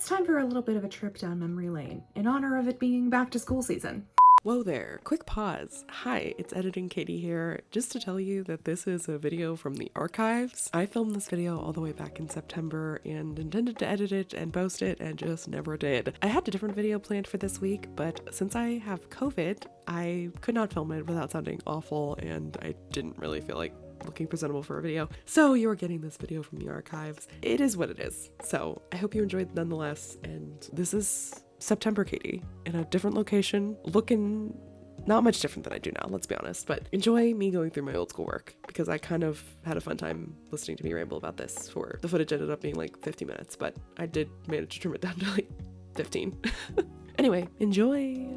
It's time for a little bit of a trip down memory lane in honor of it being back to school season. Whoa there, quick pause. Hi, it's Editing Katie here, just to tell you that this is a video from the archives. I filmed this video all the way back in September and intended to edit it and post it and just never did. I had a different video planned for this week, but since I have COVID, I could not film it without sounding awful and I didn't really feel like looking presentable for a video. So you're getting this video from the archives. It is what it is. So I hope you enjoyed nonetheless, and this is September Katie in a different location, looking not much different than I do now, let's be honest, but enjoy me going through my old school work because I kind of had a fun time listening to me ramble about this. For the footage ended up being like 50 minutes, but I did manage to trim it down to like 15. Anyway, enjoy.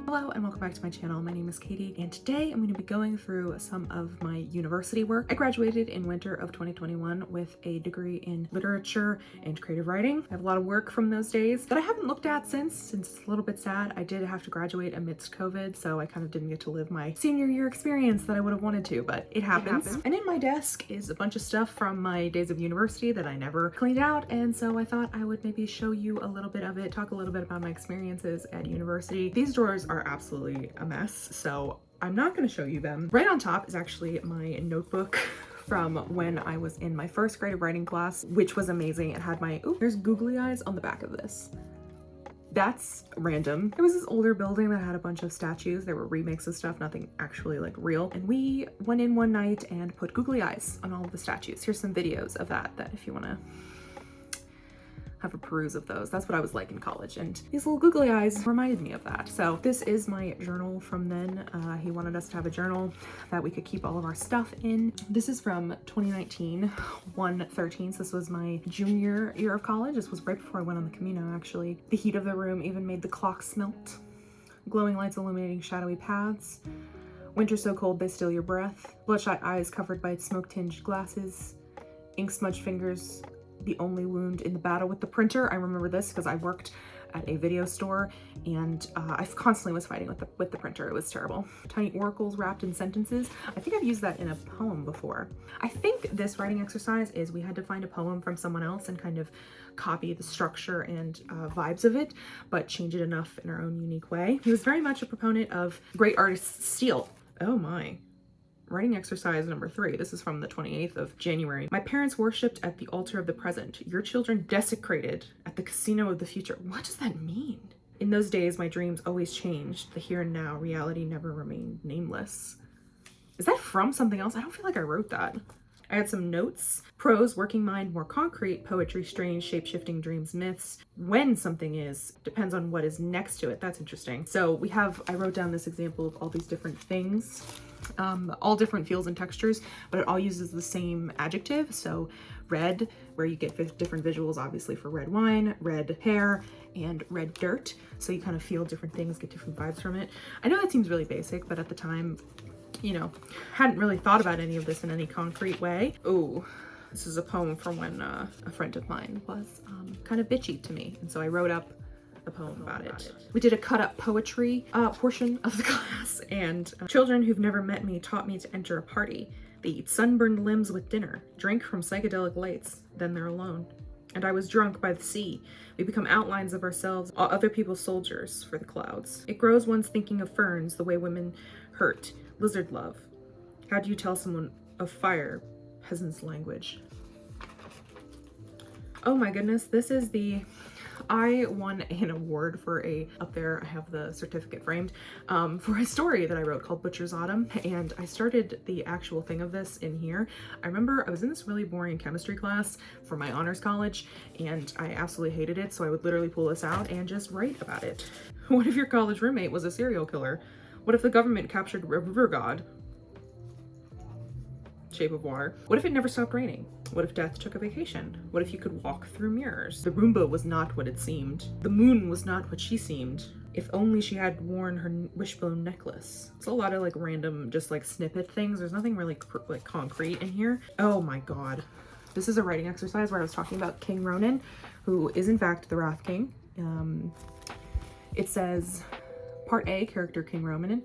Hello and welcome back to my channel. My name is Katie and today I'm going to be going through some of my university work. I graduated in winter of 2021 with a degree in literature and creative writing. I have a lot of work from those days that I haven't looked at since it's a little bit sad. I did have to graduate amidst COVID, so I kind of didn't get to live my senior year experience that I would have wanted to, but it happens. And in my desk is a bunch of stuff from my days of university that I never cleaned out, and so I thought I would maybe show you a little bit of it, talk a little bit about my experiences at university. These drawers are absolutely a mess, so I'm not going to show you them. Right on top is actually my notebook from when I was in my first grade of writing class, which was amazing. It had my, there's googly eyes on the back of this. That's random. There was this older building that had a bunch of statues. There were remakes of stuff, nothing actually like real. And we went in one night and put googly eyes on all of the statues. Here's some videos of that if you want to have a peruse of those. That's what I was like in college, and these little googly eyes reminded me of that. So this is my journal from then. He wanted us to have a journal that we could keep all of our stuff in. This is from 2019, 1/13. So this was my junior year of college. This was right before I went on the Camino, actually. The heat of the room even made the clocks melt. Glowing lights illuminating shadowy paths. Winter so cold they steal your breath. Bloodshot eyes covered by smoke-tinged glasses. Ink-smudged fingers, the only wound in the battle with the printer. I remember this because I worked at a video store and I constantly was fighting with the printer. It was terrible. Tiny oracles wrapped in sentences. I think I've used that in a poem before. I think this writing exercise is we had to find a poem from someone else and kind of copy the structure and vibes of it, but change it enough in our own unique way. He was very much a proponent of great artists steal. Oh my. Writing exercise number 3. This is from the 28th of January. My parents worshipped at the altar of the present. Your children desecrated at the casino of the future. What does that mean? In those days, my dreams always changed. The here and now, reality never remained nameless. Is that from something else? I don't feel like I wrote that. I had some notes. Prose, working mind, more concrete. Poetry, strange, shape-shifting dreams, myths. When something is, depends on what is next to it. That's interesting. So I wrote down this example of all these different things. All different feels and textures, but it all uses the same adjective. So red, where you get different visuals, obviously, for red wine, red hair, and red dirt. So you kind of feel different things, get different vibes from it. I know that seems really basic, but at the time, you know, hadn't really thought about any of this in any concrete way. Oh, this is a poem from when a friend of mine was kind of bitchy to me. And so I wrote up a poem about it. We did a cut up poetry portion of the class, and children who've never met me taught me to enter a party. They eat sunburned limbs with dinner, drink from psychedelic lights, then they're alone. And I was drunk by the sea. We become outlines of ourselves, other people's soldiers for the clouds. It grows one's thinking of ferns, the way women hurt, lizard love. How do you tell someone of fire, peasant's language? Oh my goodness, this is I won an award for up there, I have the certificate framed, for a story that I wrote called Butcher's Autumn, and I started the actual thing of this in here. I remember I was in this really boring chemistry class for my honors college, and I absolutely hated it, so I would literally pull this out and just write about it. What if your college roommate was a serial killer? What if the government captured a river god? Shape of Water. What if it never stopped raining? What if death took a vacation? What if you could walk through mirrors? The Roomba was not what it seemed. The moon was not what she seemed. If only she had worn her wishbone necklace. It's a lot of like random, just like snippet things. There's nothing really like concrete in here. Oh my god. This is a writing exercise where I was talking about King Ronan, who is in fact the Wrath King. It says, Part A, character King Ronan.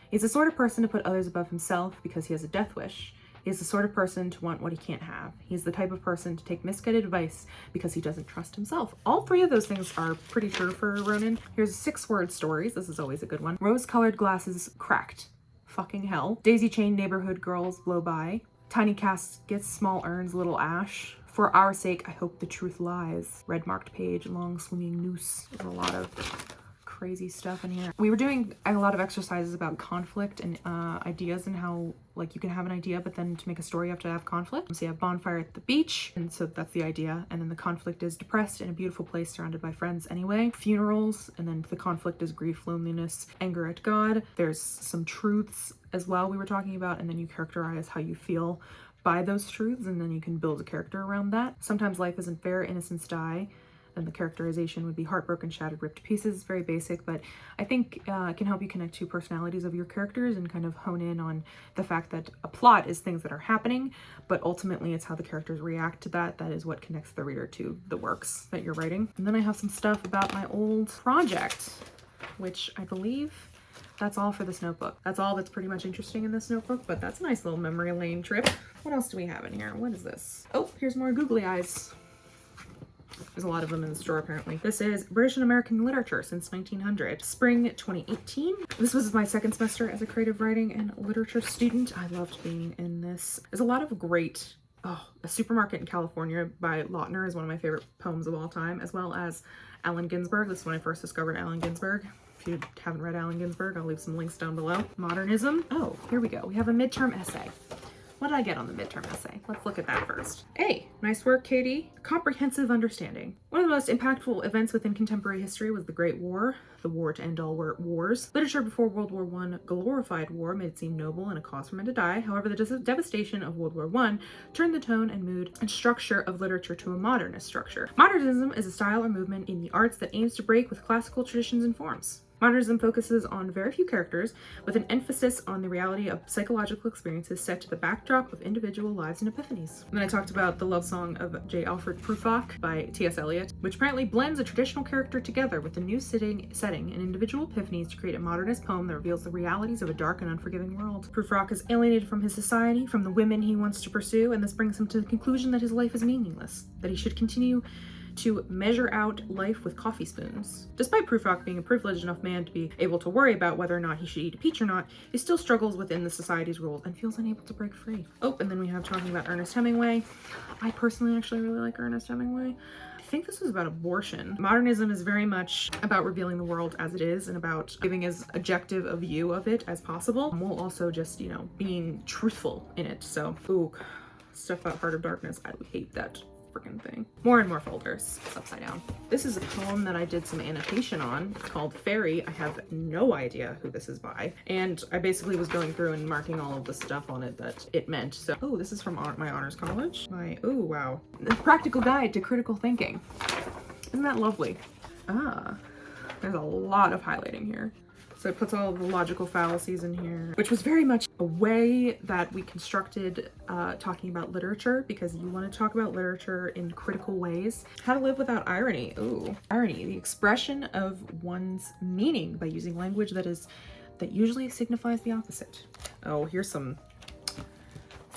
He's the sort of person to put others above himself because he has a death wish. He's the sort of person to want what he can't have. He's the type of person to take misguided advice because he doesn't trust himself. All three of those things are pretty true for Ronan. Here's 6-word stories. This is always a good one. Rose-colored glasses cracked. Fucking hell. Daisy chain neighborhood girls blow by. Tiny caskets, small urns, little ash. For our sake, I hope the truth lies. Red marked page, long swinging noose. There's a lot of crazy stuff in here. We were doing a lot of exercises about conflict and ideas and how like you can have an idea, but then to make a story you have to have conflict. So you have bonfire at the beach, and so that's the idea. And then the conflict is depressed in a beautiful place surrounded by friends anyway. Funerals, and then the conflict is grief, loneliness, anger at God. There's some truths as well we were talking about, and then you characterize how you feel by those truths, and then you can build a character around that. Sometimes life isn't fair, innocents die. And the characterization would be heartbroken, shattered, ripped to pieces. Very basic, but I think it can help you connect to personalities of your characters and kind of hone in on the fact that a plot is things that are happening, but ultimately it's how the characters react to that. That is what connects the reader to the works that you're writing. And then I have some stuff about my old project, which I believe that's all for this notebook. That's all that's pretty much interesting in this notebook, but that's a nice little memory lane trip. What else do we have in here? What is this? Oh, here's more googly eyes. There's a lot of them in the store apparently. This is British and American Literature since 1900, spring 2018. This was my second semester as a creative writing and literature student. I loved being in this. There's a lot of great, A Supermarket in California by Lautner is one of my favorite poems of all time, as well as Allen Ginsberg. This is when I first discovered Allen Ginsberg. If you haven't read Allen Ginsberg, I'll leave some links down below. Modernism. Oh, here we go. We have a midterm essay. What did I get on the midterm essay? Let's look at that first. Hey, nice work, Katie. Comprehensive understanding. One of the most impactful events within contemporary history was the Great War, the war to end all wars. Literature before World War I glorified war, made it seem noble and a cause for men to die. However, the devastation of World War I turned the tone and mood and structure of literature to a modernist structure. Modernism is a style or movement in the arts that aims to break with classical traditions and forms. Modernism focuses on very few characters, with an emphasis on the reality of psychological experiences set to the backdrop of individual lives and epiphanies. And then I talked about the love song of J. Alfred Prufrock by T.S. Eliot, which apparently blends a traditional character together with a new setting and individual epiphanies to create a modernist poem that reveals the realities of a dark and unforgiving world. Prufrock is alienated from his society, from the women he wants to pursue, and this brings him to the conclusion that his life is meaningless, that he should continue to measure out life with coffee spoons. Despite Prufrock being a privileged enough man to be able to worry about whether or not he should eat a peach or not, he still struggles within the society's rules and feels unable to break free. Oh, and then we have talking about Ernest Hemingway. I personally actually really like Ernest Hemingway. I think this was about abortion. Modernism is very much about revealing the world as it is and about giving as objective a view of it as possible, while also just, being truthful in it. So, ooh, stuff about Heart of Darkness. I hate that freaking thing. More and more folders. It's upside down. This is a poem that I did some annotation on. It's called Fairy. I have no idea who this is by. And I basically was going through and marking all of the stuff on it that it meant. So, oh, this is from my honors college. Oh, wow. The Practical Guide to Critical Thinking. Isn't that lovely? There's a lot of highlighting here. So it puts all of the logical fallacies in here, which was very much a way that we constructed talking about literature, because you want to talk about literature in critical ways. How to live without irony. Ooh, irony, the expression of one's meaning by using language that usually signifies the opposite. Oh, here's some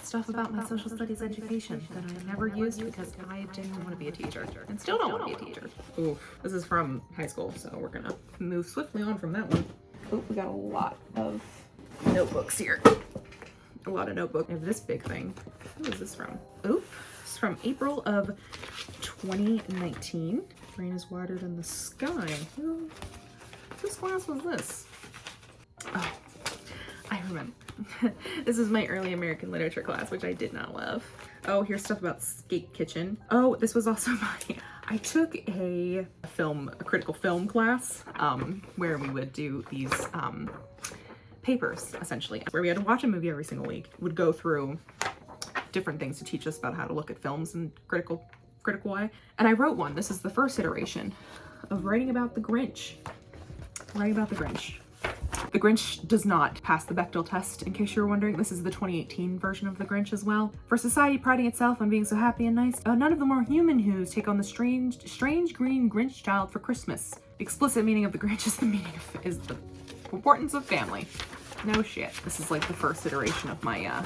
stuff about my social studies education that I never used because I didn't want to be a teacher and still don't want to be a teacher. Ooh, this is from high school, so we're gonna move swiftly on from that one. Oh, we got a lot of notebooks here. A lot of notebooks. I have this big thing. Who is this from? Oh, this is from April of 2019. Rain is wider than the sky. Whose class was this? Oh, I remember. This is my early American literature class, which I did not love. Oh, here's stuff about Skate Kitchen. Oh, this was also I took a critical film class, where we would do these papers, essentially, where we had to watch a movie every single week. Would go through different things to teach us about how to look at films in critical way. And I wrote one. This is the first iteration of writing about the Grinch. The Grinch does not pass the Bechdel test, in case you were wondering. This is the 2018 version of The Grinch as well. For society priding itself on being so happy and nice, none of the more human who's take on the strange green Grinch child for Christmas. The explicit meaning of the Grinch is the importance of family. No shit. This is like the first iteration of my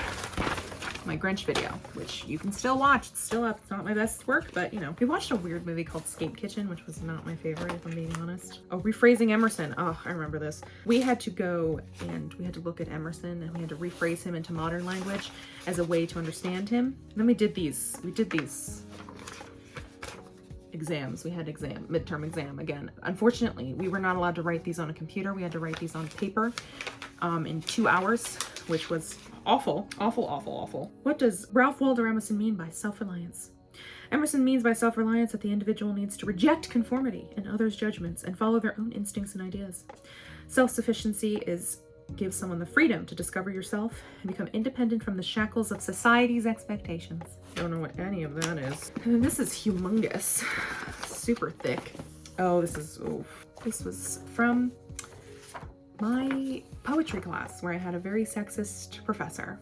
my Grinch video, which you can still watch. It's still up. It's not my best work, but you know. We watched a weird movie called Escape Kitchen, which was not my favorite, if I'm being honest. Oh, Rephrasing Emerson. Oh, I remember this. We had to go and we had to look at Emerson and we had to rephrase him into modern language as a way to understand him. And then we did these exams. We had midterm exam again. Unfortunately, we were not allowed to write these on a computer. We had to write these on paper in 2 hours, which was awful, awful, awful, awful. What does Ralph Waldo Emerson mean by self-reliance? Emerson means by self-reliance that the individual needs to reject conformity in others' judgments and follow their own instincts and ideas. Self-sufficiency gives someone the freedom to discover yourself and become independent from the shackles of society's expectations. Don't know what any of that is. And this is humongous, super thick. Oh, this was from my poetry class where I had a very sexist professor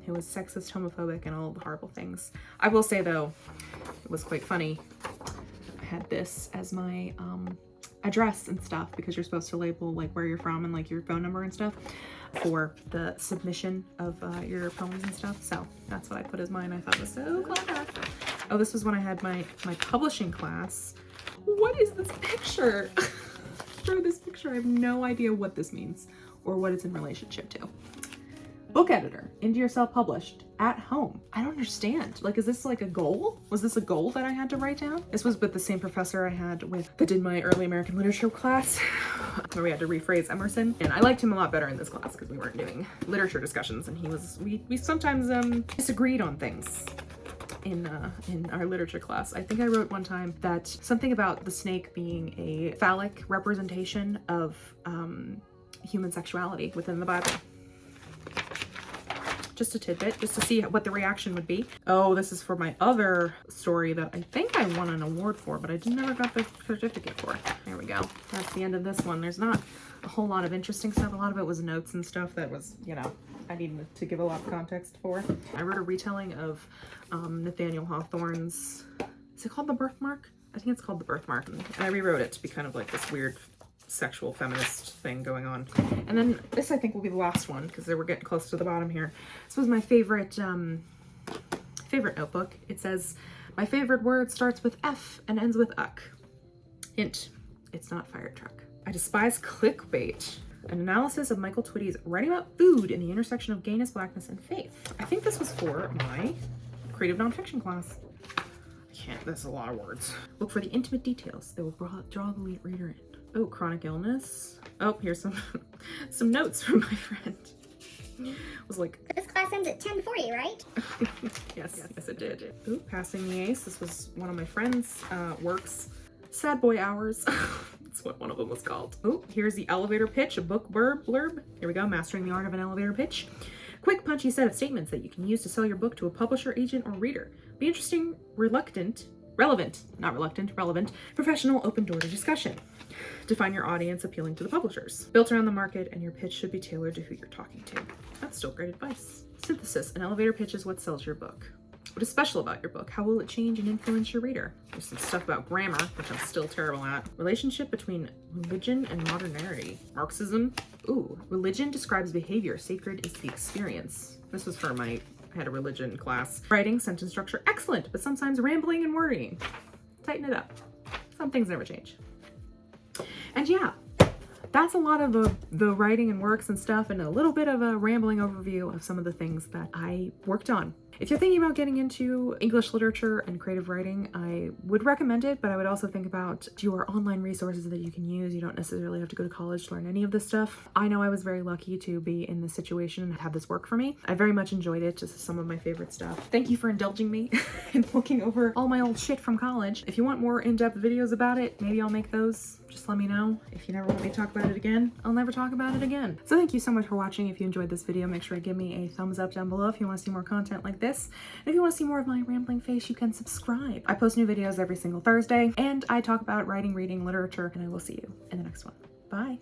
who was sexist, homophobic, and all the horrible things. I will say though, it was quite funny. I had this as my address and stuff because you're supposed to label like where you're from and like your phone number and stuff for the submission of your poems and stuff. So that's what I put as mine. I thought it was so clever. Oh, this was when I had my publishing class. What is this picture? Show this picture. I have no idea what this means or what it's in relationship to. Book editor, into yourself published, at home. I don't understand. Like, is this like a goal? Was this a goal that I had to write down? This was with the same professor I had that did my early American literature class, where we had to rephrase Emerson. And I liked him a lot better in this class because we weren't doing literature discussions, and we sometimes disagreed on things. In our literature class. I think I wrote one time that something about the snake being a phallic representation of human sexuality within the Bible. Just a tidbit, just to see what the reaction would be. Oh, this is for my other story that I think I won an award for, but I never got the certificate for. There we go. That's the end of this one. There's not a whole lot of interesting stuff. A lot of it was notes and stuff that was, you know, I needed to give a lot of context for. I wrote a retelling of Nathaniel Hawthorne's, is it called The Birthmark? I think it's called The Birthmark. And I rewrote it to be kind of like this weird sexual feminist thing going on. And then this I think will be the last one because we're getting close to the bottom here. This was my favorite notebook. It says, my favorite word starts with F and ends with uck. Hint, it's not fire truck. I despise clickbait. An analysis of Michael Twitty's writing about food in the intersection of gayness, blackness, and faith. I think this was for my creative nonfiction class. That's a lot of words. Look for the intimate details that will draw the reader in. Oh, chronic illness. Oh, here's some notes from my friend. I was like, this class ends at 10:40, right? yes, it did. Ooh, passing the ace. This was one of my friend's works. Sad boy hours. That's what one of them was called. Oh, here's the elevator pitch, a book blurb. Here we go, mastering the art of an elevator pitch. Quick, punchy set of statements that you can use to sell your book to a publisher, agent, or reader. Be interesting, relevant, professional, open door to discussion. Define your audience appealing to the publishers. Built around the market, and your pitch should be tailored to who you're talking to. That's still great advice. Synthesis. An elevator pitch is what sells your book. What is special about your book? How will it change and influence your reader? There's some stuff about grammar, which I'm still terrible at. Relationship between religion and modernity. Marxism. Ooh, religion describes behavior. Sacred is the experience. This was for I had a religion class. Writing, sentence structure, excellent, but sometimes rambling and worrying. Tighten it up. Some things never change. And yeah, that's a lot of the writing and works and stuff, and a little bit of a rambling overview of some of the things that I worked on. If you're thinking about getting into English literature and creative writing, I would recommend it, but I would also think about your online resources that you can use. You don't necessarily have to go to college to learn any of this stuff. I know I was very lucky to be in this situation and have this work for me. I very much enjoyed it. This is some of my favorite stuff. Thank you for indulging me in looking over all my old shit from college. If you want more in-depth videos about it, maybe I'll make those. Just let me know. If you never want me to talk about it again, I'll never talk about it again. So thank you so much for watching. If you enjoyed this video, make sure to give me a thumbs up down below if you want to see more content like this. And if you want to see more of my rambling face, you can subscribe. I post new videos every single Thursday, and I talk about writing, reading, literature, and I will see you in the next one. Bye.